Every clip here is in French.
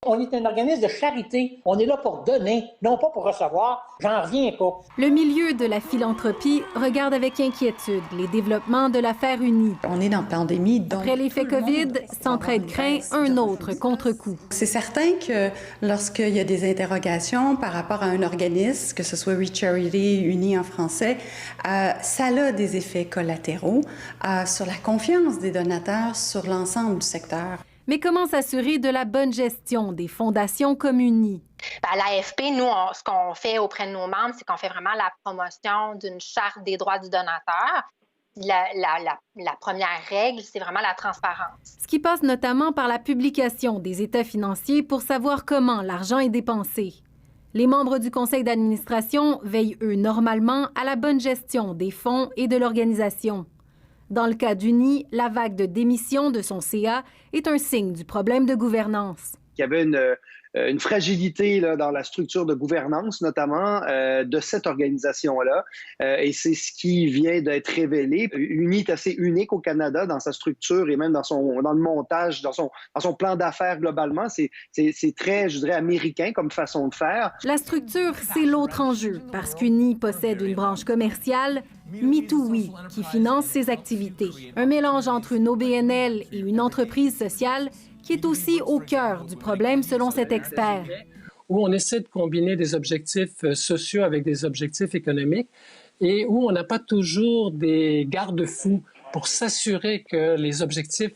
On est un organisme de charité. On est là pour donner, non pas pour recevoir. J'en reviens pas. Le milieu de la philanthropie regarde avec inquiétude les développements de l'affaire Unie. On est dans la pandémie, donc... Après l'effet COVID, Centraide craint un autre contre-coup. C'est certain que lorsqu'il y a des interrogations par rapport à un organisme, que ce soit We Charity, Uni en français, ça a des effets collatéraux sur la confiance des donateurs sur l'ensemble du secteur. Mais comment s'assurer de la bonne gestion des fondations comme Uni? À l'AFP, nous, ce qu'on fait auprès de nos membres, c'est qu'on fait vraiment la promotion d'une charte des droits du donateur. La première règle, c'est vraiment la transparence. Ce qui passe notamment par la publication des états financiers pour savoir comment l'argent est dépensé. Les membres du conseil d'administration veillent, eux, normalement à la bonne gestion des fonds et de l'organisation. Dans le cas d'Uni, la vague de démission de son CA est un signe du problème de gouvernance. Il y avait une fragilité là, dans la structure de gouvernance, notamment de cette organisation-là. Et c'est ce qui vient d'être révélé. Uni est assez unique au Canada dans sa structure et même dans le montage, dans son plan d'affaires globalement. C'est très, je dirais, américain comme façon de faire. La structure, c'est l'autre enjeu, parce qu'Uni possède une branche commerciale, MeTooWe, qui finance ses activités. Un mélange entre une OBNL et une entreprise sociale qui est aussi au cœur du problème, selon cet expert. Où on essaie de combiner des objectifs sociaux avec des objectifs économiques et où on n'a pas toujours des garde-fous pour s'assurer que les objectifs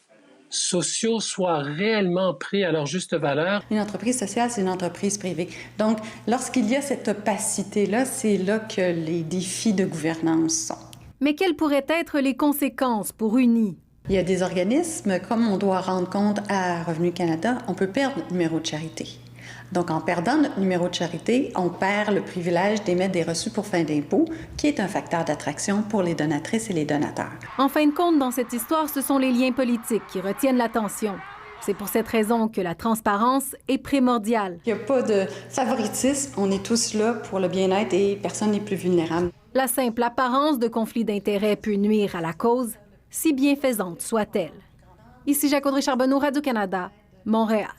sociaux soient réellement pris à leur juste valeur. Une entreprise sociale, c'est une entreprise privée. Donc, lorsqu'il y a cette opacité-là, c'est là que les défis de gouvernance sont. Mais quelles pourraient être les conséquences pour Uni? Il y a des organismes, comme on doit rendre compte à Revenu Canada, on peut perdre notre numéro de charité. Donc, en perdant notre numéro de charité, on perd le privilège d'émettre des reçus pour fin d'impôt, qui est un facteur d'attraction pour les donatrices et les donateurs. En fin de compte, dans cette histoire, ce sont les liens politiques qui retiennent l'attention. C'est pour cette raison que la transparence est primordiale. Il n'y a pas de favoritisme. On est tous là pour le bien-être des personnes les plus vulnérables. La simple apparence de conflit d'intérêts peut nuire à la cause, si bienfaisante soit-elle. Ici Jacques Audrey Charbonneau, Radio-Canada, Montréal.